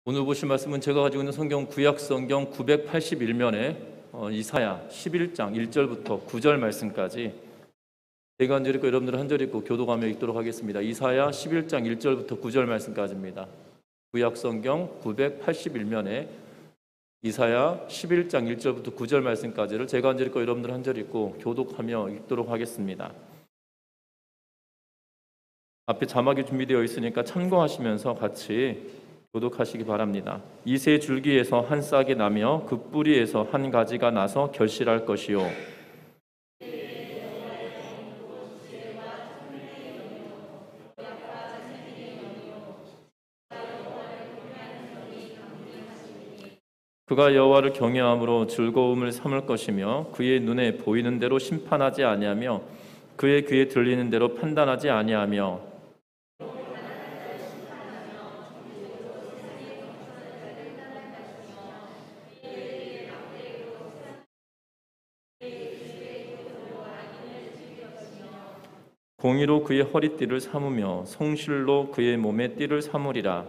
오늘 보실 말씀은 제가 가지고 있는 성경 구약 성경 981면에 이사야 11장 1절부터 9절 말씀까지 제가 한 절 읽고 여러분들 한 절 읽고 교도하며 읽도록 하겠습니다. 이사야 11장 1절부터 9절 말씀까지입니다. 구약 성경 981면에 이사야 11장 1절부터 9절 말씀까지를 제가 한 절 읽고 여러분들 한 절 읽고 교독하며 읽도록 하겠습니다. 앞에 자막이 준비되어 있으니까 참고하시면서 같이 교독하시기 바랍니다. 이새 줄기에서 한 싹이 나며 그 뿌리에서 한 가지가 나서 결실할 것이요 그가 여호와를 경외함으로 즐거움을 삼을 것이며 그의 눈에 보이는 대로 심판하지 아니하며 그의 귀에 들리는 대로 판단하지 아니하며 공의로 그의 허리띠를 삼으며 성실로 그의 몸의 띠를 삼으리라.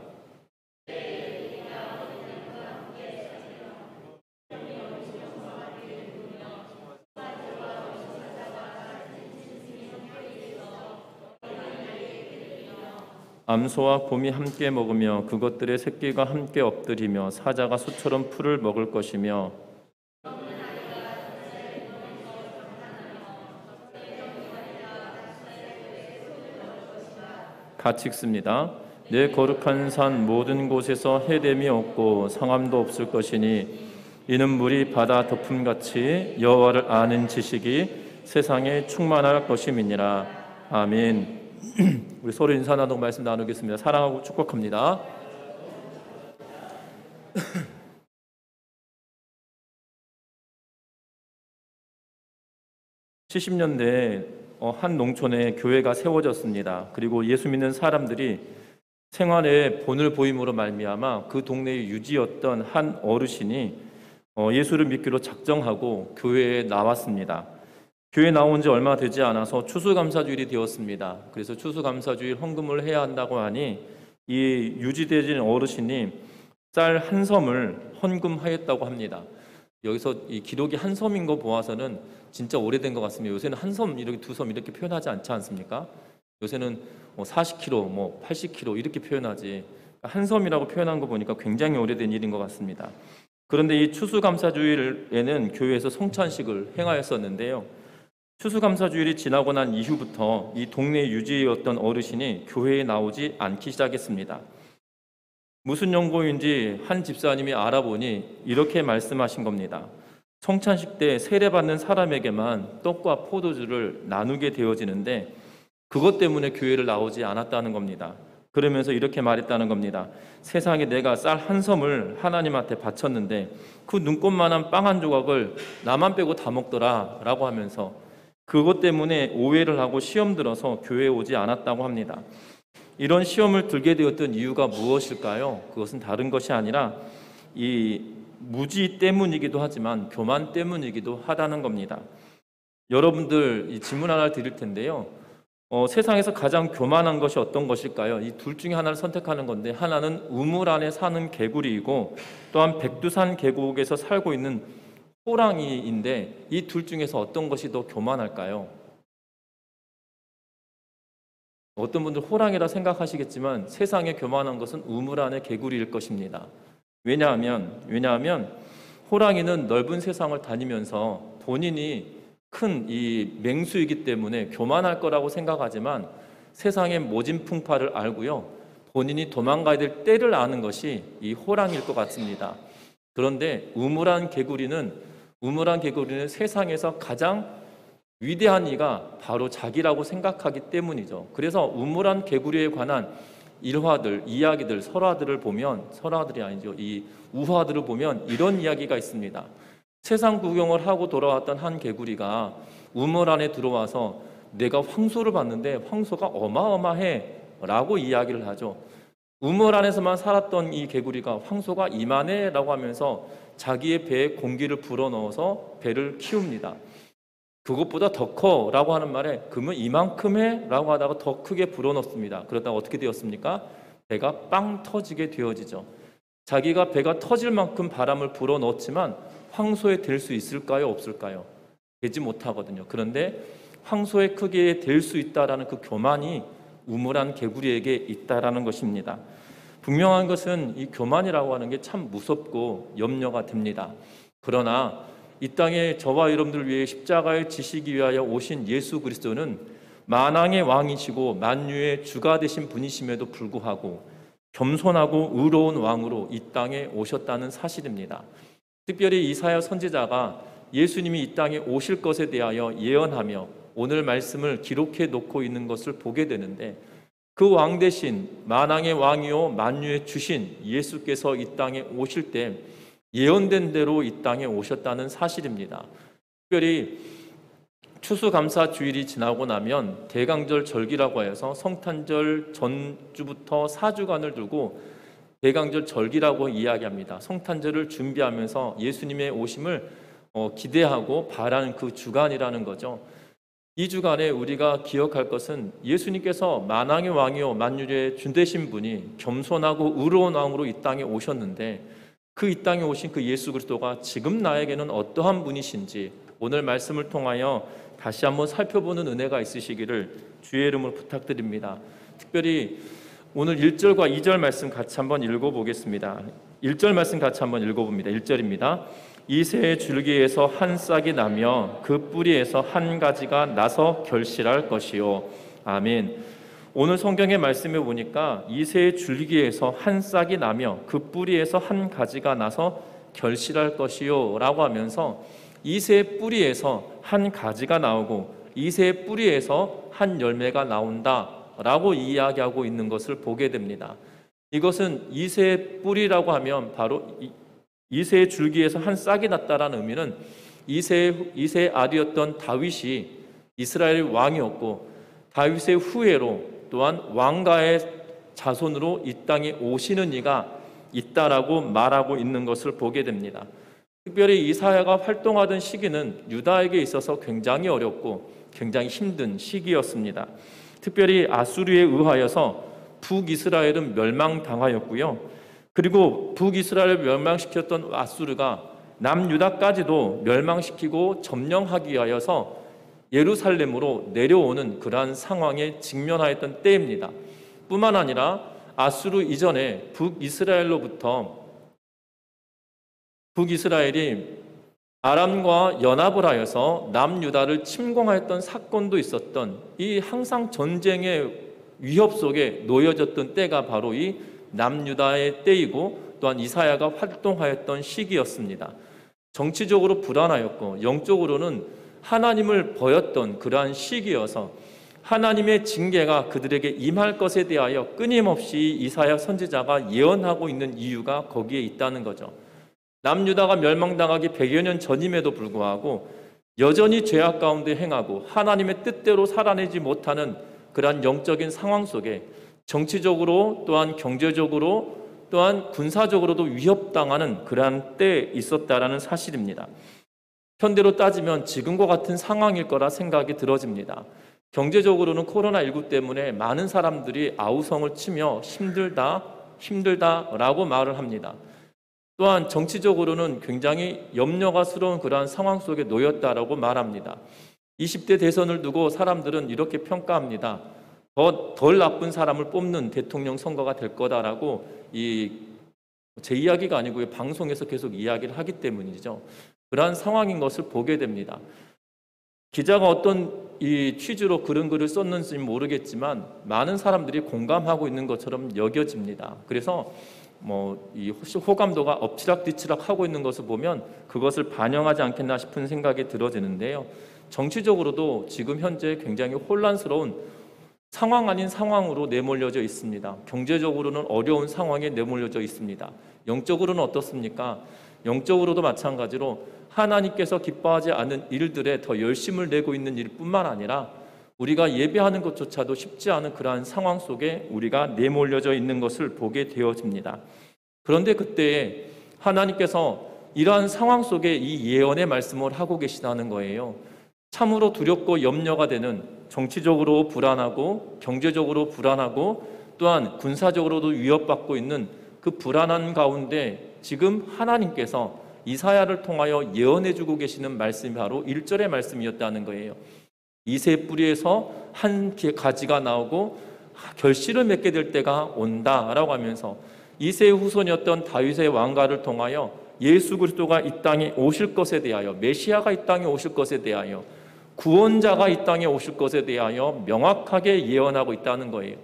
암소와 곰이 함께 먹으며 그것들의 새끼가 함께 엎드리며 사자가 소처럼 풀을 먹을 것이며 같이 읽습니다. 내 거룩한 산 모든 곳에서 해됨이 없고 상함도 없을 것이니 이는 물이 바다 덮음같이 여호와를 아는 지식이 세상에 충만할 것임이니라. 아멘. 우리 서로 인사 나누고 말씀 나누겠습니다. 사랑하고 축복합니다. 70년대에 한 농촌에 교회가 세워졌습니다. 그리고 예수 믿는 사람들이 생활에 본을 보임으로 말미암아 그 동네의 유지였던 한 어르신이 예수를 믿기로 작정하고 교회에 나왔습니다. 교회에 나온 지 얼마 되지 않아서 추수감사주일이 되었습니다. 그래서 추수감사주일 헌금을 해야 한다고 하니 이 유지되진 어르신이 쌀 한 섬을 헌금하였다고 합니다. 여기서 이 기록이 한 섬인 거 보아서는 진짜 오래된 것 같습니다. 요새는 한 섬, 이렇게 두 섬 이렇게 표현하지 않지 않습니까? 요새는 40kg, 80kg 이렇게 표현하지. 한 섬이라고 표현한 거 보니까 굉장히 오래된 일인 것 같습니다. 그런데 이 추수감사주일에는 교회에서 성찬식을 행하였었는데요. 추수감사주일이 지나고 난 이후부터 이 동네 유지였던 어르신이 교회에 나오지 않기 시작했습니다. 무슨 연고인지 한 집사님이 알아보니 이렇게 말씀하신 겁니다. 성찬식 때 세례받는 사람에게만 떡과 포도주를 나누게 되어지는데 그것 때문에 교회를 나오지 않았다는 겁니다. 그러면서 이렇게 말했다는 겁니다. 세상에 내가 쌀 한 섬을 하나님한테 바쳤는데 그 눈꽃만한 빵 한 조각을 나만 빼고 다 먹더라 라고 하면서 그것 때문에 오해를 하고 시험 들어서 교회에 오지 않았다고 합니다. 이런 시험을 들게 되었던 이유가 무엇일까요? 그것은 다른 것이 아니라 이 무지 때문이기도 하지만 교만 때문이기도 하다는 겁니다. 여러분들 이 질문 하나 드릴 텐데요. 세상에서 가장 교만한 것이 어떤 것일까요? 이 둘 중에 하나를 선택하는 건데 하나는 우물 안에 사는 개구리이고 또한 백두산 계곡에서 살고 있는 호랑이인데 이 둘 중에서 어떤 것이 더 교만할까요? 어떤 분들 호랑이라 생각하시겠지만 세상에 교만한 것은 우물 안의 개구리일 것입니다. 왜냐하면 호랑이는 넓은 세상을 다니면서 본인이 큰 이 맹수이기 때문에 교만할 거라고 생각하지만 세상의 모진 풍파를 알고요. 본인이 도망가야 될 때를 아는 것이 이 호랑이일 것 같습니다. 그런데 우물안 개구리는 세상에서 가장 위대한 이가 바로 자기라고 생각하기 때문이죠. 그래서 우물안 개구리에 관한 일화들, 이야기들, 설화들을 보면 설화들이 아니죠. 이 우화들을 보면 이런 이야기가 있습니다. 세상 구경을 하고 돌아왔던 한 개구리가 우물 안에 들어와서 내가 황소를 봤는데 황소가 어마어마해 라고 이야기를 하죠. 우물 안에서만 살았던 이 개구리가 황소가 이만해 라고 하면서 자기의 배에 공기를 불어넣어서 배를 키웁니다. 그것보다 더 커 라고 하는 말에 그러면 이만큼 해? 라고 하다가 더 크게 불어넣습니다. 그러다가 어떻게 되었습니까? 배가 빵 터지게 되어지죠. 자기가 배가 터질 만큼 바람을 불어넣었지만 황소에 될 수 있을까요? 없을까요? 되지 못하거든요. 그런데 황소의 크기에 될 수 있다라는 그 교만이 우물한 개구리에게 있다라는 것입니다. 분명한 것은 이 교만이라고 하는 게 참 무섭고 염려가 됩니다. 그러나 이 땅에 저와 여러분들을 위해 십자가에 지시기 위하여 오신 예수 그리스도는 만왕의 왕이시고 만유의 주가 되신 분이심에도 불구하고 겸손하고 의로운 왕으로 이 땅에 오셨다는 사실입니다. 특별히 이사야 선지자가 예수님이 이 땅에 오실 것에 대하여 예언하며 오늘 말씀을 기록해 놓고 있는 것을 보게 되는데, 그 왕 대신 만왕의 왕이요 만유의 주신 예수께서 이 땅에 오실 때 예언된 대로 이 땅에 오셨다는 사실입니다. 특별히 추수감사 주일이 지나고 나면 대강절 절기라고 해서 성탄절 전주부터 4주간을 두고 대강절 절기라고 이야기합니다. 성탄절을 준비하면서 예수님의 오심을 기대하고 바라는 그 주간이라는 거죠. 이 주간에 우리가 기억할 것은 예수님께서 만왕의 왕이요 만유의 주 되신 분이 겸손하고 의로운 왕으로 이 땅에 오셨는데, 그 이 땅에 오신 그 예수 그리스도가 지금 나에게는 어떠한 분이신지 오늘 말씀을 통하여 다시 한번 살펴보는 은혜가 있으시기를 주의 이름으로 부탁드립니다. 특별히 오늘 1절과 2절 말씀 같이 한번 읽어보겠습니다. 1절 말씀 같이 한번 읽어봅니다. 1절입니다. 이새의 줄기에서 한 싹이 나며 그 뿌리에서 한 가지가 나서 결실할 것이요. 아멘. 오늘 성경의 말씀에 보니까 이새의 줄기에서 한 싹이 나며 그 뿌리에서 한 가지가 나서 결실할 것이요 라고 하면서 이새의 뿌리에서 한 가지가 나오고 이새의 뿌리에서 한 열매가 나온다 라고 이야기하고 있는 것을 보게 됩니다. 이것은 이새의 뿌리라고 하면 바로 이새의 줄기에서 한 싹이 났다라는 의미는 이새의 아들이었던 다윗이 이스라엘 왕이었고, 다윗의 후예로 또한 왕가의 자손으로 이 땅에 오시는 이가 있다라고 말하고 있는 것을 보게 됩니다. 특별히 이사야가 활동하던 시기는 유다에게 있어서 굉장히 어렵고 굉장히 힘든 시기였습니다. 특별히 아수르에 의하여서 북이스라엘은 멸망당하였고요. 그리고 북이스라엘을 멸망시켰던 아수르가 남유다까지도 멸망시키고 점령하기 위하여서 예루살렘으로 내려오는 그러한 상황에 직면하였던 때입니다. 뿐만 아니라 아수르 이전에 북이스라엘이 아람과 연합을 하여서 남유다를 침공하였던 사건도 있었던, 이 항상 전쟁의 위협 속에 놓여졌던 때가 바로 이 남유다의 때이고 또한 이사야가 활동하였던 시기였습니다. 정치적으로 불안하였고 영적으로는 하나님을 버렸던 그러한 시기여서 하나님의 징계가 그들에게 임할 것에 대하여 끊임없이 이사야 선지자가 예언하고 있는 이유가 거기에 있다는 거죠. 남유다가 멸망당하기 100여 년 전임에도 불구하고 여전히 죄악 가운데 행하고 하나님의 뜻대로 살아내지 못하는 그러한 영적인 상황 속에 정치적으로 또한 경제적으로 또한 군사적으로도 위협당하는 그러한 때에 있었다라는 사실입니다. 현대로 따지면 지금과 같은 상황일 거라 생각이 들어집니다. 경제적으로는 코로나19 때문에 많은 사람들이 아우성을 치며 힘들다라고 말을 합니다. 또한 정치적으로는 굉장히 염려가스러운 그러한 상황 속에 놓였다라고 말합니다. 20대 대선을 두고 사람들은 이렇게 평가합니다. 덜 나쁜 사람을 뽑는 대통령 선거가 될 거다라고, 제 이야기가 아니고 방송에서 계속 이야기를 하기 때문이죠. 그러한 상황인 것을 보게 됩니다. 기자가 어떤 취지로 그런 글을 썼는지 모르겠지만 많은 사람들이 공감하고 있는 것처럼 여겨집니다. 그래서 이 호감도가 엎치락뒤치락 하고 있는 것을 보면 그것을 반영하지 않겠나 싶은 생각이 들어지는데요. 정치적으로도 지금 현재 굉장히 혼란스러운 상황 아닌 상황으로 내몰려져 있습니다. 경제적으로는 어려운 상황에 내몰려져 있습니다. 영적으로는 어떻습니까? 영적으로도 마찬가지로 하나님께서 기뻐하지 않는 일들에 더 열심을 내고 있는 일뿐만 아니라 우리가 예배하는 것조차도 쉽지 않은 그러한 상황 속에 우리가 내몰려져 있는 것을 보게 되어집니다. 그런데 그때에 하나님께서 이러한 상황 속에 이 예언의 말씀을 하고 계시다는 거예요. 참으로 두렵고 염려가 되는, 정치적으로 불안하고 경제적으로 불안하고 또한 군사적으로도 위협받고 있는 그 불안한 가운데 지금 하나님께서 이사야를 통하여 예언해주고 계시는 말씀이 바로 1절의 말씀이었다는 거예요. 이새 뿌리에서 한 가지가 나오고 결실을 맺게 될 때가 온다라고 하면서 이새의 후손이었던 다윗의 왕가를 통하여 예수 그리스도가 이 땅에 오실 것에 대하여, 메시아가 이 땅에 오실 것에 대하여, 구원자가 이 땅에 오실 것에 대하여 명확하게 예언하고 있다는 거예요.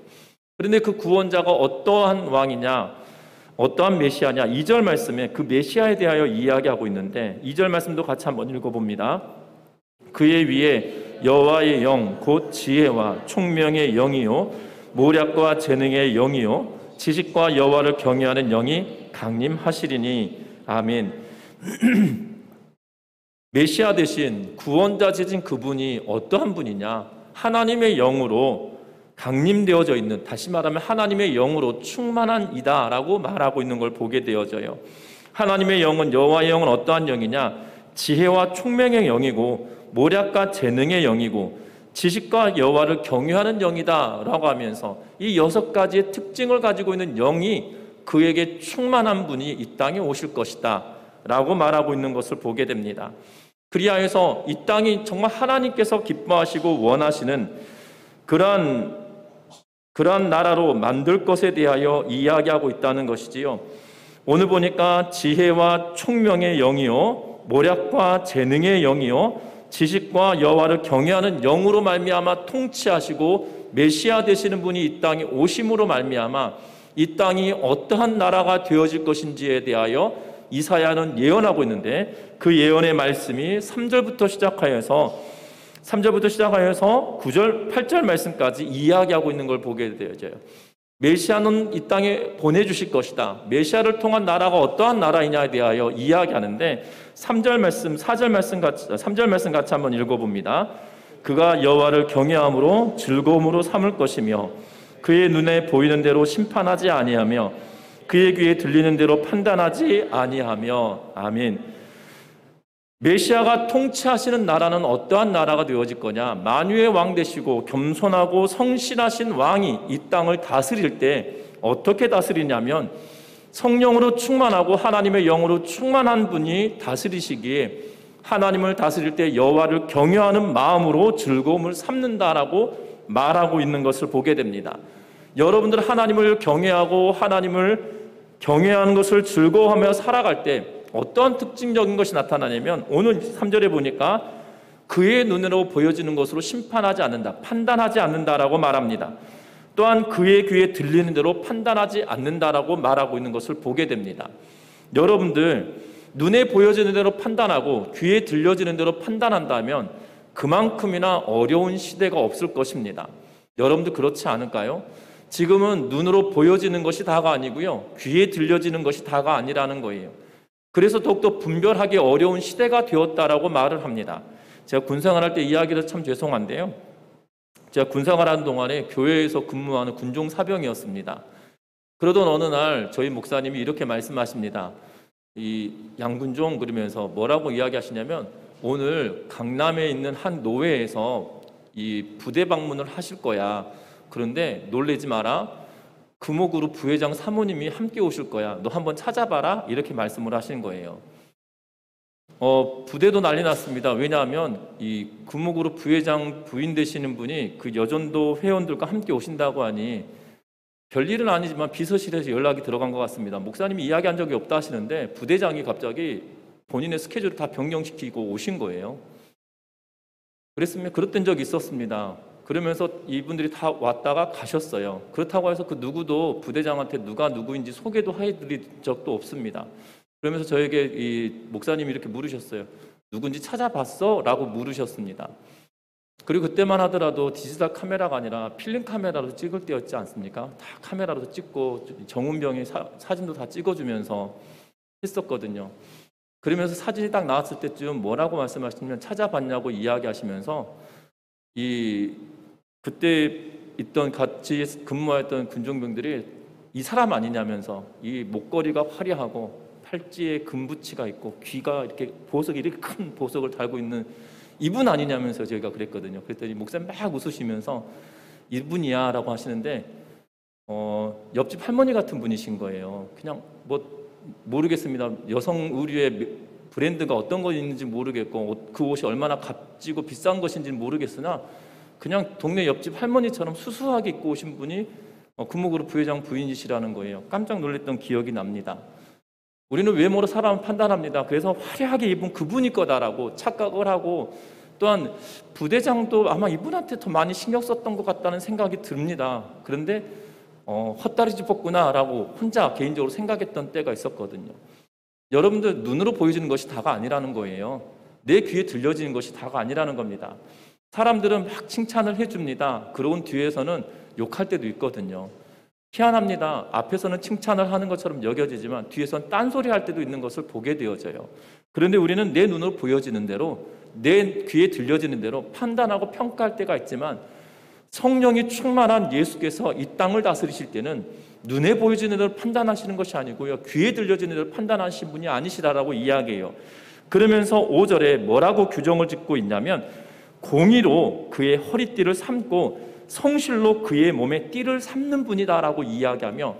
그런데 그 구원자가 어떠한 왕이냐, 어떠한 메시아냐, 2절 말씀에 그 메시아에 대하여 이야기하고 있는데 2절 말씀도 같이 한번 읽어봅니다. 그의 위에 여호와의 영 곧 지혜와 총명의 영이요 모략과 재능의 영이요 지식과 여호와를 경외하는 영이 강림하시리니. 아멘. 메시아 대신 구원자 되신 그분이 어떠한 분이냐? 하나님의 영으로 강림되어져 있는, 다시 말하면 하나님의 영으로 충만한 이다라고 말하고 있는 걸 보게 되어져요. 하나님의 영은, 여호와의 영은 어떠한 영이냐? 지혜와 총명의 영이고 모략과 재능의 영이고 지식과 여호와를 경외하는 영이다라고 하면서 이 6가지의 특징을 가지고 있는 영이 그에게 충만한 분이 이 땅에 오실 것이다 라고 말하고 있는 것을 보게 됩니다. 그리하여서 이 땅이 정말 하나님께서 기뻐하시고 원하시는 그러한 나라로 만들 것에 대하여 이야기하고 있다는 것이지요. 오늘 보니까 지혜와 총명의 영이요 모략과 재능의 영이요 지식과 여호와를 경외하는 영으로 말미암아 통치하시고 메시아 되시는 분이 이 땅에 오심으로 말미암아 이 땅이 어떠한 나라가 되어질 것인지에 대하여 이사야는 예언하고 있는데, 그 예언의 말씀이 3절부터 시작하여서 9절, 8절 말씀까지 이야기하고 있는 걸 보게 되어져요. 메시아는 이 땅에 보내주실 것이다. 메시아를 통한 나라가 어떠한 나라이냐에 대하여 이야기하는데 3절 말씀 같이 한번 읽어봅니다. 그가 여호와를 경외함으로 즐거움으로 삼을 것이며 그의 눈에 보이는 대로 심판하지 아니하며 그의 귀에 들리는 대로 판단하지 아니하며. 아멘. 메시아가 통치하시는 나라는 어떠한 나라가 되어질 거냐? 만유의 왕 되시고 겸손하고 성실하신 왕이 이 땅을 다스릴 때 어떻게 다스리냐면 성령으로 충만하고 하나님의 영으로 충만한 분이 다스리시기에 하나님을 다스릴 때 여호와를 경외하는 마음으로 즐거움을 삼는다라고 말하고 있는 것을 보게 됩니다. 여러분들 하나님을 경외하고 하나님을 경외하는 것을 즐거워하며 살아갈 때 어떠한 특징적인 것이 나타나냐면 오늘 3절에 보니까 그의 눈으로 보여지는 것으로 심판하지 않는다, 판단하지 않는다라고 말합니다. 또한 그의 귀에 들리는 대로 판단하지 않는다라고 말하고 있는 것을 보게 됩니다. 여러분들 눈에 보여지는 대로 판단하고 귀에 들려지는 대로 판단한다면 그만큼이나 어려운 시대가 없을 것입니다. 여러분들 그렇지 않을까요? 지금은 눈으로 보여지는 것이 다가 아니고요, 귀에 들려지는 것이 다가 아니라는 거예요. 그래서 더욱더 분별하기 어려운 시대가 되었다라고 말을 합니다. 제가 군생활할 때 이야기를 참 죄송한데요, 제가 군생활하는 동안에 교회에서 근무하는 군종 사병이었습니다. 그러던 어느 날 저희 목사님이 이렇게 말씀하십니다. 이 양군종, 그러면서 뭐라고 이야기하시냐면 오늘 강남에 있는 한 노회에서 이 부대 방문을 하실 거야. 그런데 놀라지 마라. 금호그룹 부회장 사모님이 함께 오실 거야. 너 한번 찾아봐라. 이렇게 말씀을 하신 거예요. 부대도 난리 났습니다. 왜냐하면 이 금호그룹 부회장 부인 되시는 분이 그 여전도 회원들과 함께 오신다고 하니 별일은 아니지만 비서실에서 연락이 들어간 것 같습니다. 목사님이 이야기한 적이 없다 하시는데 부대장이 갑자기 본인의 스케줄을 다 변경시키고 오신 거예요. 그랬던 적이 있었습니다. 그러면서 이분들이 다 왔다가 가셨어요. 그렇다고 해서 그 누구도 부대장한테 누가 누구인지 소개도 해드린 적도 없습니다. 그러면서 저에게 이 목사님이 이렇게 물으셨어요. 누군지 찾아봤어? 라고 물으셨습니다. 그리고 그때만 하더라도 디지털 카메라가 아니라 필름 카메라로 찍을 때였지 않습니까? 다 카메라로 찍고 정운병의 사진도 다 찍어주면서 했었거든요. 그러면서 사진이 딱 나왔을 때쯤 뭐라고 말씀하시냐면 찾아봤냐고 이야기하시면서 그때 같이 근무했던 군종병들이 이 사람 아니냐면서 이 목걸이가 화려하고 팔찌에 금부치가 있고 귀가 이렇게 이렇게 큰 보석을 달고 있는 이분 아니냐면서 저희가 그랬거든요. 그랬더니 목사님 막 웃으시면서 이분이야 라고 하시는데 옆집 할머니 같은 분이신 거예요. 그냥 뭐 모르겠습니다. 여성 의류의 브랜드가 어떤 거 있는지 모르겠고 그 옷이 얼마나 값지고 비싼 것인지는 모르겠으나 그냥 동네 옆집 할머니처럼 수수하게 입고 오신 분이 금호그룹 부회장 부인이시라는 거예요. 깜짝 놀랐던 기억이 납니다. 우리는 외모로 사람을 판단합니다. 그래서 화려하게 입은 그분이 거다라고 착각을 하고, 또한 부대장도 아마 이분한테 더 많이 신경 썼던 것 같다는 생각이 듭니다. 그런데 헛다리 짚었구나라고 혼자 개인적으로 생각했던 때가 있었거든요. 여러분들, 눈으로 보여지는 것이 다가 아니라는 거예요. 내 귀에 들려지는 것이 다가 아니라는 겁니다. 사람들은 막 칭찬을 해줍니다. 그러고 뒤에서는 욕할 때도 있거든요. 희한합니다. 앞에서는 칭찬을 하는 것처럼 여겨지지만 뒤에서는 딴소리 할 때도 있는 것을 보게 되어져요. 그런데 우리는 내 눈으로 보여지는 대로, 내 귀에 들려지는 대로 판단하고 평가할 때가 있지만, 성령이 충만한 예수께서 이 땅을 다스리실 때는 눈에 보여지는 대로 판단하시는 것이 아니고요, 귀에 들려지는 대로 판단하신 분이 아니시다라고 이야기해요. 그러면서 5절에 뭐라고 규정을 짓고 있냐면, 공의로 그의 허리띠를 삼고 성실로 그의 몸에 띠를 삼는 분이다라고 이야기하며,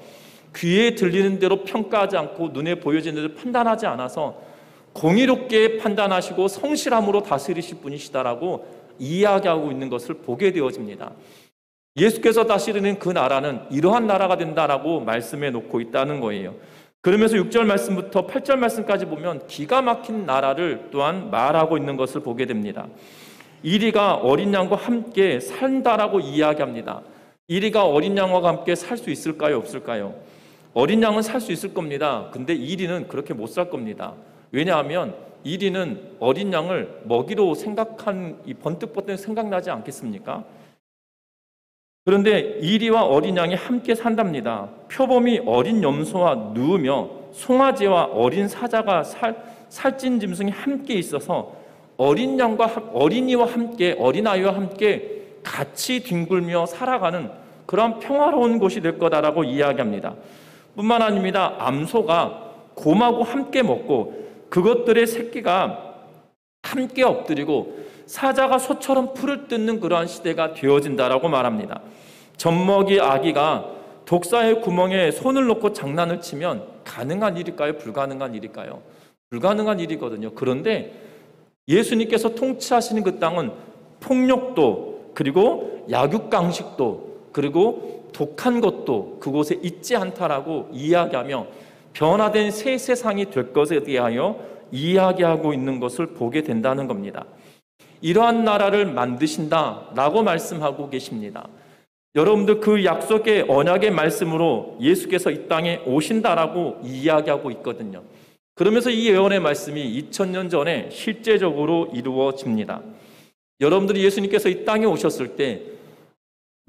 귀에 들리는 대로 평가하지 않고 눈에 보여지는 대로 판단하지 않아서 공의롭게 판단하시고 성실함으로 다스리실 분이시다라고 이야기하고 있는 것을 보게 되어집니다. 예수께서 다스리는 그 나라는 이러한 나라가 된다라고 말씀해 놓고 있다는 거예요. 그러면서 6절 말씀부터 8절 말씀까지 보면 기가 막힌 나라를 또한 말하고 있는 것을 보게 됩니다. 이리가 어린 양과 함께 산다라고 이야기합니다. 이리가 어린 양과 함께 살 수 있을까요? 없을까요? 어린 양은 살 수 있을 겁니다. 근데 이리는 그렇게 못 살 겁니다. 왜냐하면 이리는 어린 양을 먹이로 생각한 이 번뜩번뜩 생각나지 않겠습니까? 그런데 이리와 어린 양이 함께 산답니다. 표범이 어린 염소와 누우며 송아지와 어린 사자가 살찐 짐승이 함께 있어서 어린이와 함께, 어린아이와 함께 같이 뒹굴며 살아가는 그런 평화로운 곳이 될 거다라고 이야기합니다. 뿐만 아닙니다. 암소가 곰하고 함께 먹고 그것들의 새끼가 함께 엎드리고 사자가 소처럼 풀을 뜯는 그러한 시대가 되어진다라고 말합니다. 젖먹이 아기가 독사의 구멍에 손을 넣고 장난을 치면 가능한 일일까요? 불가능한 일일까요? 불가능한 일이거든요. 그런데 예수님께서 통치하시는 그 땅은 폭력도, 그리고 약육강식도, 그리고 독한 것도 그곳에 있지 않다라고 이야기하며 변화된 새 세상이 될 것에 대하여 이야기하고 있는 것을 보게 된다는 겁니다. 이러한 나라를 만드신다라고 말씀하고 계십니다. 여러분들, 그 약속의 언약의 말씀으로 예수께서 이 땅에 오신다라고 이야기하고 있거든요. 그러면서 이 예언의 말씀이 2000년 전에 실제적으로 이루어집니다. 여러분들이 예수님께서 이 땅에 오셨을 때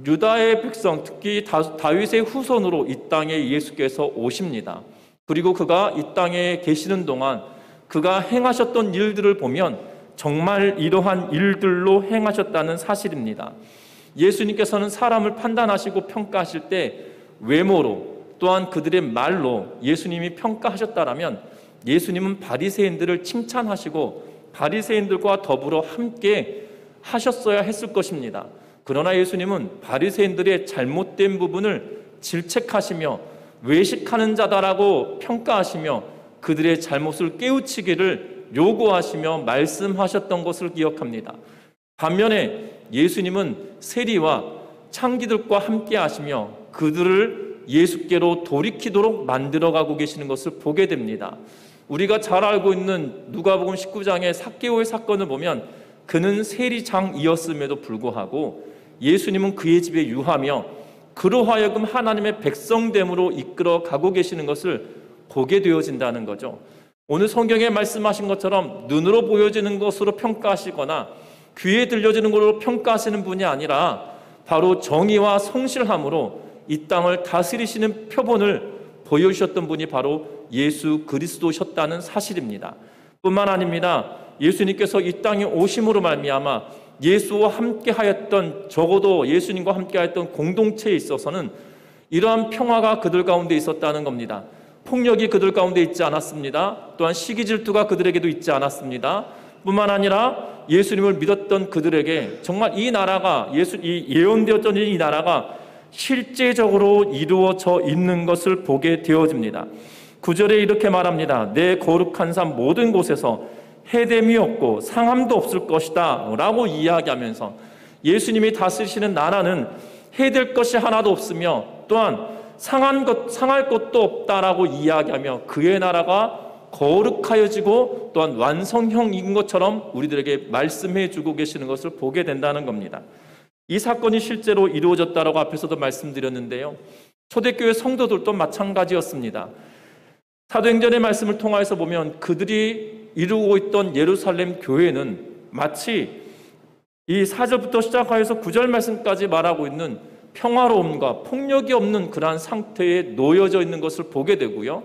유다의 백성, 특히 다윗의 후손으로 이 땅에 예수께서 오십니다. 그리고 그가 이 땅에 계시는 동안 그가 행하셨던 일들을 보면 정말 이러한 일들로 행하셨다는 사실입니다. 예수님께서는 사람을 판단하시고 평가하실 때 외모로, 또한 그들의 말로 예수님이 평가하셨다라면 예수님은 바리새인들을 칭찬하시고 바리새인들과 더불어 함께 하셨어야 했을 것입니다. 그러나 예수님은 바리새인들의 잘못된 부분을 질책하시며 외식하는 자다라고 평가하시며 그들의 잘못을 깨우치기를 요구하시며 말씀하셨던 것을 기억합니다. 반면에 예수님은 세리와 창기들과 함께 하시며 그들을 예수께로 돌이키도록 만들어가고 계시는 것을 보게 됩니다. 우리가 잘 알고 있는 누가복음 19장의 삭개오의 사건을 보면 그는 세리장이었음에도 불구하고 예수님은 그의 집에 유하며 그로 하여금 하나님의 백성됨으로 이끌어 가고 계시는 것을 보게 되어진다는 거죠. 오늘 성경에 말씀하신 것처럼 눈으로 보여지는 것으로 평가하시거나 귀에 들려지는 것으로 평가하시는 분이 아니라 바로 정의와 성실함으로 이 땅을 다스리시는 표본을 보여주셨던 분이 바로 예수 그리스도셨다는 사실입니다. 뿐만 아닙니다. 예수님께서 이 땅에 오심으로 말미암아 예수와 함께하였던, 적어도 예수님과 함께하였던 공동체에 있어서는 이러한 평화가 그들 가운데 있었다는 겁니다. 폭력이 그들 가운데 있지 않았습니다. 또한 시기 질투가 그들에게도 있지 않았습니다. 뿐만 아니라 예수님을 믿었던 그들에게 정말 이 나라가, 이 예언되었던 이 나라가 실제적으로 이루어져 있는 것을 보게 되어집니다. 9절에 이렇게 말합니다. 내 거룩한 삶 모든 곳에서 해됨이 없고 상함도 없을 것이다 라고 이야기하면서 예수님이 다스리시는 나라는 해될 것이 하나도 없으며 또한 상할 것도 없다라고 이야기하며 그의 나라가 거룩하여지고 또한 완성형인 것처럼 우리들에게 말씀해 주고 계시는 것을 보게 된다는 겁니다. 이 사건이 실제로 이루어졌다라고 앞에서도 말씀드렸는데요. 초대교회 성도들도 마찬가지였습니다. 사도행전의 말씀을 통하여서 보면 그들이 이루고 있던 예루살렘 교회는 마치 이 4절부터 시작하여서 9절 말씀까지 말하고 있는 평화로움과 폭력이 없는 그러한 상태에 놓여져 있는 것을 보게 되고요.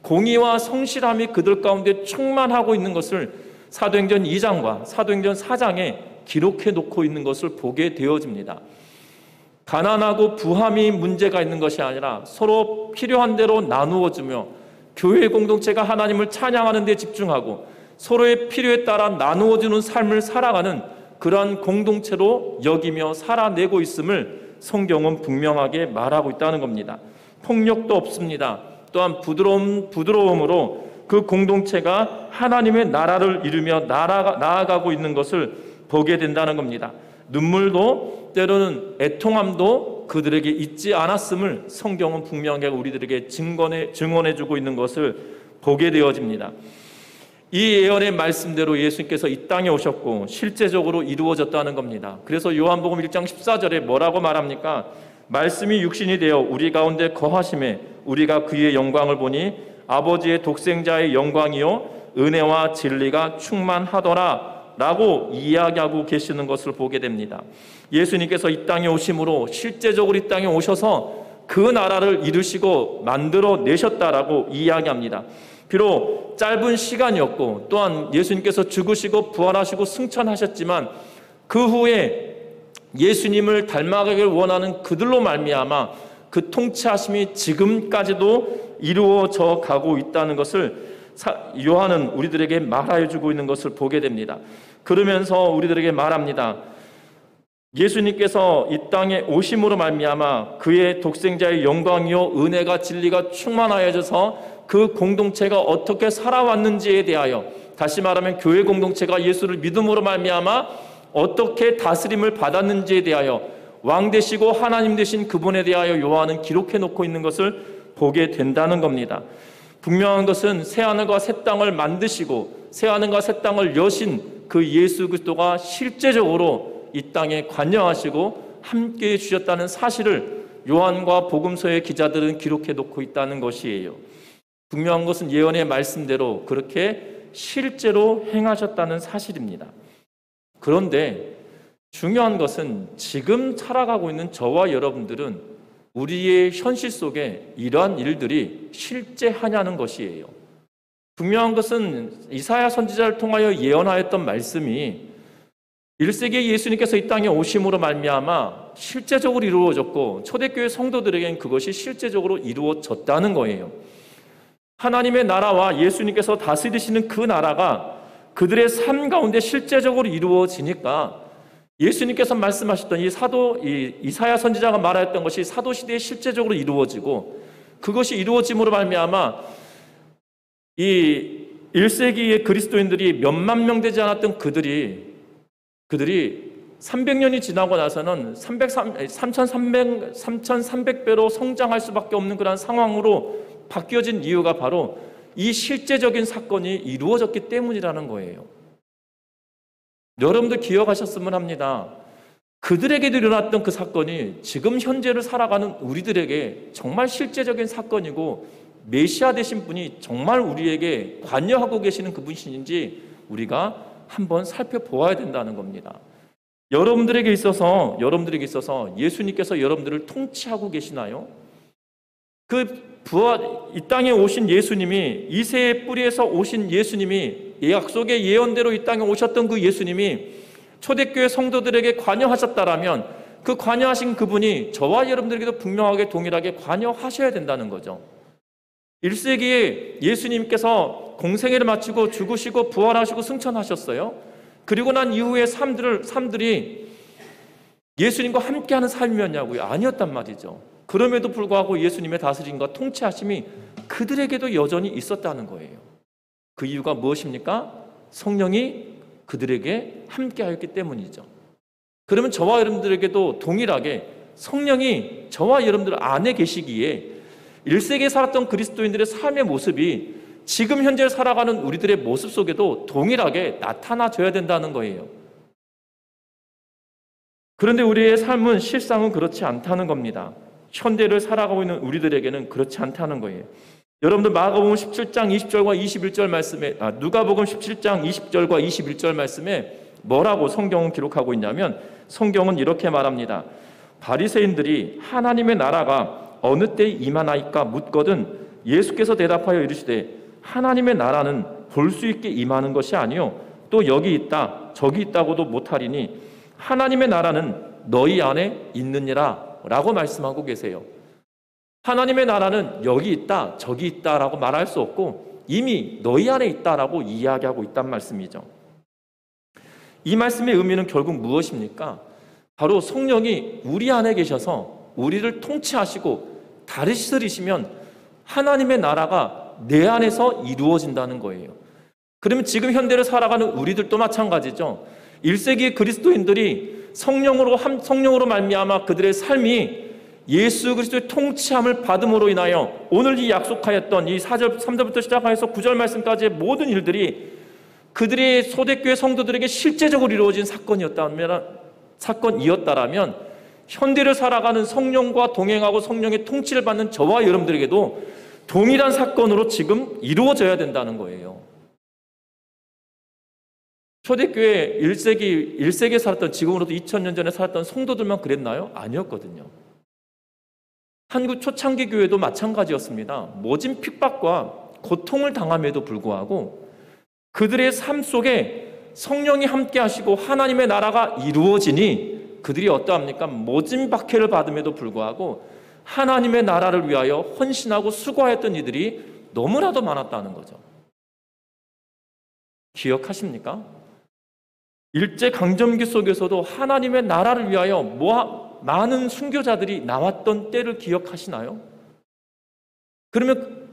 공의와 성실함이 그들 가운데 충만하고 있는 것을 사도행전 2장과 사도행전 4장에 기록해 놓고 있는 것을 보게 되어집니다. 가난하고 부함이 문제가 있는 것이 아니라 서로 필요한 대로 나누어주며 교회 공동체가 하나님을 찬양하는 데 집중하고 서로의 필요에 따라 나누어주는 삶을 살아가는 그러한 공동체로 여기며 살아내고 있음을 성경은 분명하게 말하고 있다는 겁니다. 폭력도 없습니다. 또한 부드러움으로 그 공동체가 하나님의 나라를 이루며 나아가고 있는 것을 보게 된다는 겁니다. 눈물도 때로는 애통함도 그들에게 있지 않았음을 성경은 분명하게 우리들에게 증언해주고 있는 것을 보게 되어집니다. 이 예언의 말씀대로 예수님께서 이 땅에 오셨고 실제적으로 이루어졌다는 겁니다. 그래서 요한복음 1장 14절에 뭐라고 말합니까? 말씀이 육신이 되어 우리 가운데 거하심에 우리가 그의 영광을 보니 아버지의 독생자의 영광이요 은혜와 진리가 충만하더라 라고 이야기하고 계시는 것을 보게 됩니다. 예수님께서 이 땅에 오심으로 실제적으로 이 땅에 오셔서 그 나라를 이루시고 만들어 내셨다라고 이야기합니다. 비록 짧은 시간이었고 또한 예수님께서 죽으시고 부활하시고 승천하셨지만 그 후에 예수님을 닮아가길 원하는 그들로 말미암아 그 통치하심이 지금까지도 이루어져 가고 있다는 것을 요한은 우리들에게 말하여 주고 있는 것을 보게 됩니다. 그러면서 우리들에게 말합니다. 예수님께서 이 땅에 오심으로 말미암아 그의 독생자의 영광이요 은혜가 진리가 충만하여져서 그 공동체가 어떻게 살아왔는지에 대하여, 다시 말하면 교회 공동체가 예수를 믿음으로 말미암아 어떻게 다스림을 받았는지에 대하여 왕 되시고 하나님 되신 그분에 대하여 요한은 기록해 놓고 있는 것을 보게 된다는 겁니다. 분명한 것은 새하늘과 새 땅을 만드시고 새하늘과 새 땅을 여신 그 예수 그리스도가 실제적으로 이 땅에 관여하시고 함께해 주셨다는 사실을 요한과 복음서의 기자들은 기록해 놓고 있다는 것이에요. 분명한 것은 예언의 말씀대로 그렇게 실제로 행하셨다는 사실입니다. 그런데 중요한 것은 지금 살아가고 있는 저와 여러분들은 우리의 현실 속에 이러한 일들이 실제하냐는 것이에요. 분명한 것은 이사야 선지자를 통하여 예언하였던 말씀이 1세기에 예수님께서 이 땅에 오심으로 말미암아 실제적으로 이루어졌고 초대교회 성도들에게는 그것이 실제적으로 이루어졌다는 거예요. 하나님의 나라와 예수님께서 다스리시는 그 나라가 그들의 삶 가운데 실제적으로 이루어지니까 예수님께서 말씀하셨던 이사야 선지자가 말하였던 것이 사도시대에 실제적으로 이루어지고 그것이 이루어짐으로 말미암아 이 1세기의 그리스도인들이 몇만 명 되지 않았던 그들이 300년이 지나고 나서는 3,300배로 성장할 수밖에 없는 그런 상황으로 바뀌어진 이유가 바로 이 실제적인 사건이 이루어졌기 때문이라는 거예요. 여러분들 기억하셨으면 합니다. 그들에게도 일어났던 그 사건이 지금 현재를 살아가는 우리들에게 정말 실제적인 사건이고 메시아 되신 분이 정말 우리에게 관여하고 계시는 그분이신지 우리가 한번 살펴보아야 된다는 겁니다. 여러분들에게 있어서 예수님께서 여러분들을 통치하고 계시나요? 이 땅에 오신 예수님이, 이새의 뿌리에서 오신 예수님이, 약속의 예언대로 이 땅에 오셨던 그 예수님이 초대교회 성도들에게 관여하셨다라면 그 관여하신 그분이 저와 여러분들에게도 분명하게 동일하게 관여하셔야 된다는 거죠. 1세기에 예수님께서 공생애를 마치고 죽으시고 부활하시고 승천하셨어요. 그리고 난 이후에 삶들이 예수님과 함께하는 삶이었냐고요? 아니었단 말이죠. 그럼에도 불구하고 예수님의 다스림과 통치하심이 그들에게도 여전히 있었다는 거예요. 그 이유가 무엇입니까? 성령이 그들에게 함께하였기 때문이죠. 그러면 저와 여러분들에게도 동일하게 성령이 저와 여러분들 안에 계시기에 1세기에 살았던 그리스도인들의 삶의 모습이 지금 현재 살아가는 우리들의 모습 속에도 동일하게 나타나줘야 된다는 거예요. 그런데 우리의 삶은 실상은 그렇지 않다는 겁니다. 현대를 살아가고 있는 우리들에게는 그렇지 않다는 거예요. 여러분들 마가복음 17장 20절과 21절 말씀에 누가복음 17장 20절과 21절 말씀에 뭐라고 성경은 기록하고 있냐면 성경은 이렇게 말합니다. 바리새인들이 하나님의 나라가 어느 때에 임하나이까 묻거든 예수께서 대답하여 이르시되 하나님의 나라는 볼 수 있게 임하는 것이 아니요 또 여기 있다 저기 있다고도 못하리니 하나님의 나라는 너희 안에 있느니라 라고 말씀하고 계세요. 하나님의 나라는 여기 있다 저기 있다라고 말할 수 없고 이미 너희 안에 있다라고 이야기하고 있단 말씀이죠. 이 말씀의 의미는 결국 무엇입니까? 바로 성령이 우리 안에 계셔서 우리를 통치하시고 다스리시면 하나님의 나라가 내 안에서 이루어진다는 거예요. 그러면 지금 현대를 살아가는 우리들도 마찬가지죠. 1세기의 그리스도인들이 성령으로 말미암아 그들의 삶이 예수 그리스도의 통치함을 받음으로 인하여 오늘 이 약속하였던 이 4절, 3절부터 시작해서 9절 말씀까지의 모든 일들이 그들의 초대교회 성도들에게 실제적으로 이루어진 사건이었다라면 현대를 살아가는 성령과 동행하고 성령의 통치를 받는 저와 여러분들에게도 동일한 사건으로 지금 이루어져야 된다는 거예요. 초대교회 1세기에 살았던 지금으로부터 2000년 전에 살았던 성도들만 그랬나요? 아니었거든요. 한국 초창기 교회도 마찬가지였습니다. 모진 핍박과 고통을 당함에도 불구하고 그들의 삶 속에 성령이 함께 하시고 하나님의 나라가 이루어지니 그들이 어떠합니까? 모진 박해를 받음에도 불구하고 하나님의 나라를 위하여 헌신하고 수고하였던 이들이 너무나도 많았다는 거죠. 기억하십니까? 일제강점기 속에서도 하나님의 나라를 위하여 많은 순교자들이 나왔던 때를 기억하시나요? 그러면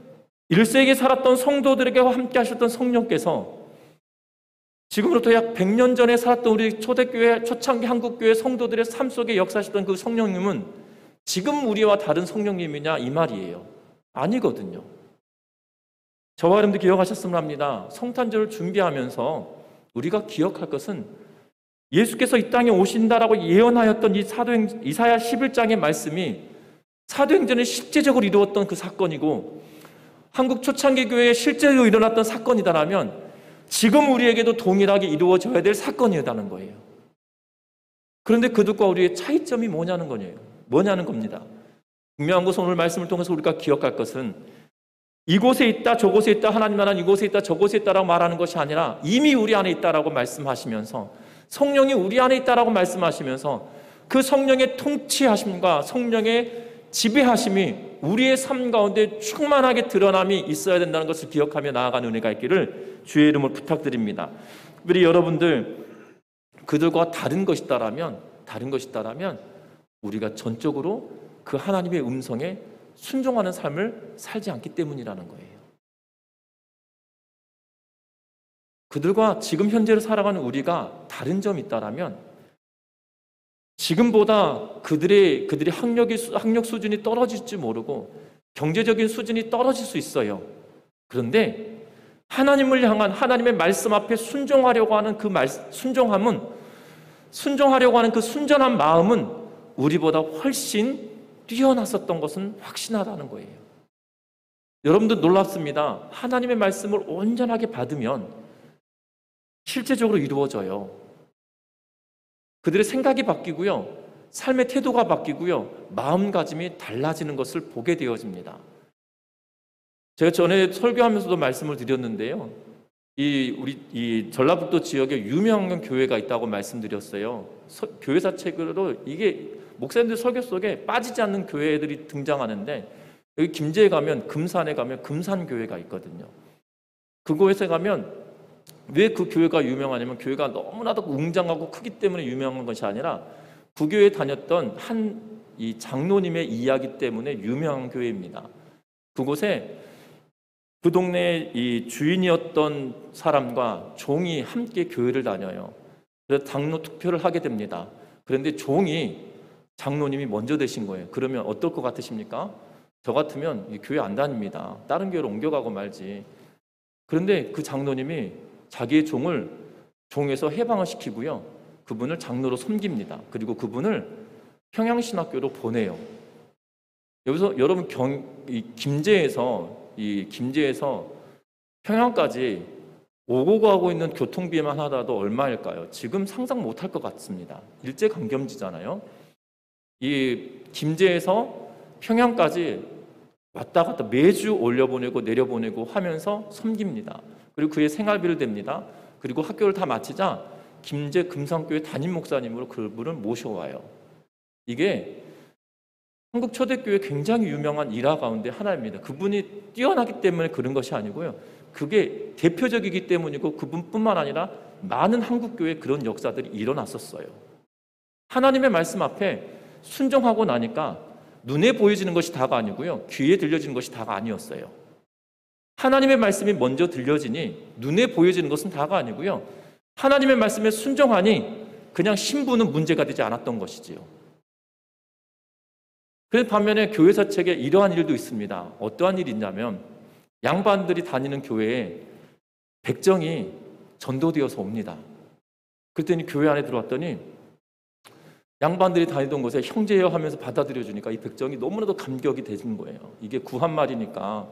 1세기에 살았던 성도들에게 함께 하셨던 성령께서 지금으로부터 약 100년 전에 살았던 우리 초대교회, 초창기 한국교회 성도들의 삶 속에 역사하셨던 그 성령님은 지금 우리와 다른 성령님이냐 이 말이에요. 아니거든요. 저와 여러분들 기억하셨으면 합니다. 성탄절을 준비하면서 우리가 기억할 것은 예수께서 이 땅에 오신다라고 예언하였던 이 이사야 11장의 말씀이 사도행전에 실제적으로 이루었던 그 사건이고 한국 초창기 교회에 실제로 일어났던 사건이다라면 지금 우리에게도 동일하게 이루어져야 될 사건이라는 거예요. 그런데 그들과 우리의 차이점이 뭐냐는 겁니다. 분명한 것은 오늘 말씀을 통해서 우리가 기억할 것은 이곳에 있다 저곳에 있다 하나님 나라는 이곳에 있다 저곳에 있다라고 말하는 것이 아니라 이미 우리 안에 있다라고 말씀하시면서 성령이 우리 안에 있다라고 말씀하시면서 그 성령의 통치하심과 성령의 지배하심이 우리의 삶 가운데 충만하게 드러남이 있어야 된다는 것을 기억하며 나아가는 은혜가 있기를 주의 이름으로 부탁드립니다. 우리 여러분들 그들과 다른 것이다라면 우리가 전적으로 그 하나님의 음성에 순종하는 삶을 살지 않기 때문이라는 거예요. 그들과 지금 현재를 살아가는 우리가 다른 점이 있다라면 지금보다 그들의 학력 수준이 떨어질지 모르고 경제적인 수준이 떨어질 수 있어요. 그런데 하나님을 향한 하나님의 말씀 앞에 순종하려고 하는 순종하려고 하는 그 순전한 마음은 우리보다 훨씬 뛰어났었던 것은 확신하다는 거예요. 여러분들 놀랍습니다. 하나님의 말씀을 온전하게 받으면 실제적으로 이루어져요. 그들의 생각이 바뀌고요. 삶의 태도가 바뀌고요. 마음가짐이 달라지는 것을 보게 되어집니다. 제가 전에 설교하면서도 말씀을 드렸는데요. 우리 전라북도 지역에 유명한 교회가 있다고 말씀드렸어요. 교회사 책으로 이게 목사님들 설교 속에 빠지지 않는 교회들이 등장하는데 여기 김제에 가면 금산에 가면 금산교회가 있거든요. 그곳에 가면 왜 그 교회가 유명하냐면 교회가 너무나도 웅장하고 크기 때문에 유명한 것이 아니라 그 교회에 다녔던 이 장로님의 이야기 때문에 유명한 교회입니다. 그곳에 그 동네 이 주인이었던 사람과 종이 함께 교회를 다녀요. 그래서 장로 투표를 하게 됩니다. 그런데 종이 장로님이 먼저 되신 거예요. 그러면 어떨 것 같으십니까? 저 같으면 이 교회 안 다닙니다. 다른 교회로 옮겨가고 말지. 그런데 그 장로님이 자기의 종을 종에서 해방을 시키고요. 그분을 장로로 섬깁니다. 그리고 그분을 평양신학교로 보내요. 여기서 여러분 김제에서 평양까지 오고 가고 있는 교통비만 하더라도 얼마일까요? 지금 상상 못할 것 같습니다. 일제강점기잖아요. 이 김제에서 평양까지 왔다 갔다 매주 올려보내고 내려보내고 하면서 섬깁니다. 그리고 그의 생활비를 댑니다. 그리고 학교를 다 마치자 김제 금산교회 담임 목사님으로 그분을 모셔와요. 이게 한국 초대교회 굉장히 유명한 일화 가운데 하나입니다. 그분이 뛰어나기 때문에 그런 것이 아니고요. 그게 대표적이기 때문이고 그분뿐만 아니라 많은 한국교회에 그런 역사들이 일어났었어요. 하나님의 말씀 앞에 순종하고 나니까 눈에 보여지는 것이 다가 아니고요. 귀에 들려지는 것이 다가 아니었어요. 하나님의 말씀이 먼저 들려지니 눈에 보여지는 것은 다가 아니고요. 하나님의 말씀에 순종하니 그냥 신부는 문제가 되지 않았던 것이지요. 그 반면에 교회사 책에 이러한 일도 있습니다. 어떠한 일이 있냐면 양반들이 다니는 교회에 백정이 전도되어서 옵니다. 그랬더니 교회 안에 들어왔더니 양반들이 다니던 곳에 형제여 하면서 받아들여 주니까 이 백정이 너무나도 감격이 되는 거예요. 이게 구한말이니까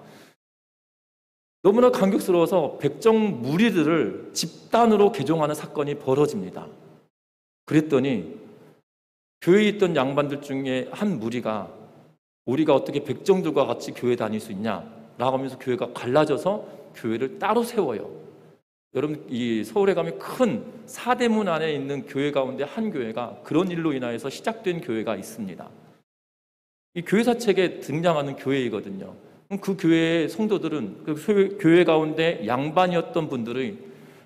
너무나 감격스러워서 백정 무리들을 집단으로 개종하는 사건이 벌어집니다. 그랬더니 교회에 있던 양반들 중에 한 무리가 우리가 어떻게 백정들과 같이 교회 다닐 수 있냐 라고 하면서 교회가 갈라져서 교회를 따로 세워요. 여러분, 이 서울에 가면 큰 사대문 안에 있는 교회 가운데 한 교회가 그런 일로 인하여서 시작된 교회가 있습니다. 이 교회사 책에 등장하는 교회이거든요. 그 교회의 성도들은 그 교회 가운데 양반이었던 분들이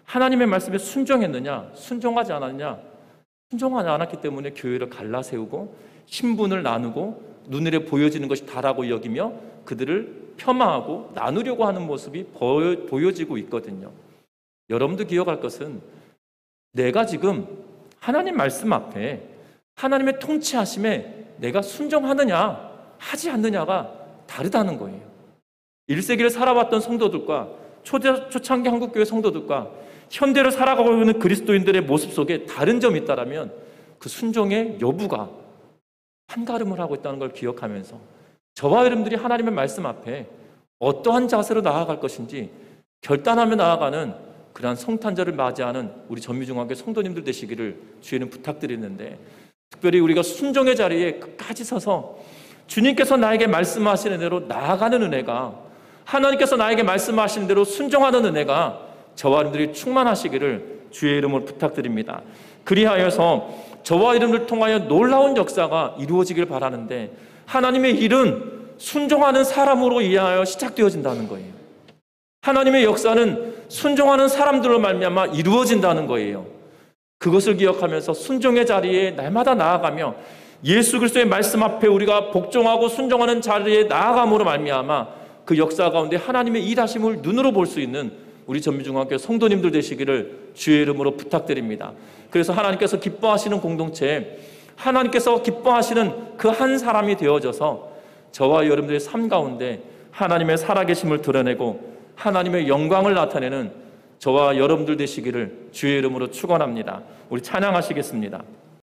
하나님의 말씀에 순종했느냐 순종하지 않았느냐, 순종하지 않았기 때문에 교회를 갈라 세우고 신분을 나누고 눈에 보여지는 것이 다라고 여기며 그들을 폄하하고 나누려고 하는 모습이 보여지고 있거든요. 여러분도 기억할 것은 내가 지금 하나님 말씀 앞에 하나님의 통치하심에 내가 순종하느냐 하지 않느냐가 다르다는 거예요. 1세기를 살아왔던 성도들과 초창기 한국교회 성도들과 현대를 살아가고 있는 그리스도인들의 모습 속에 다른 점이 있다면 그 순종의 여부가 한가름을 하고 있다는 걸 기억하면서 저와 여러분들이 하나님의 말씀 앞에 어떠한 자세로 나아갈 것인지 결단하며 나아가는 그러한 성탄절을 맞이하는 우리 전미중앙교회 성도님들 되시기를 주의는 부탁드리는데, 특별히 우리가 순종의 자리에 끝까지 서서 주님께서 나에게 말씀하시는 대로 나아가는 은혜가, 하나님께서 나에게 말씀하시는 대로 순종하는 은혜가 저와 여러분들이 충만하시기를 주의 이름으로 부탁드립니다. 그리하여서 저와 여러분을 통하여 놀라운 역사가 이루어지길 바라는데, 하나님의 일은 순종하는 사람으로 인하여 시작되어진다는 거예요. 하나님의 역사는 순종하는 사람들로 말미암아 이루어진다는 거예요. 그것을 기억하면서 순종의 자리에 날마다 나아가며 예수 그리스도의 말씀 앞에 우리가 복종하고 순종하는 자리에 나아감으로 말미암아 그 역사 가운데 하나님의 일하심을 눈으로 볼 수 있는 우리 전미중앙교회 성도님들 되시기를 주의 이름으로 부탁드립니다. 그래서 하나님께서 기뻐하시는 공동체, 하나님께서 기뻐하시는 그 한 사람이 되어져서 저와 여러분들의 삶 가운데 하나님의 살아계심을 드러내고 하나님의 영광을 나타내는 저와 여러분들 되시기를 주의 이름으로 축원합니다. 우리 찬양하시겠습니다.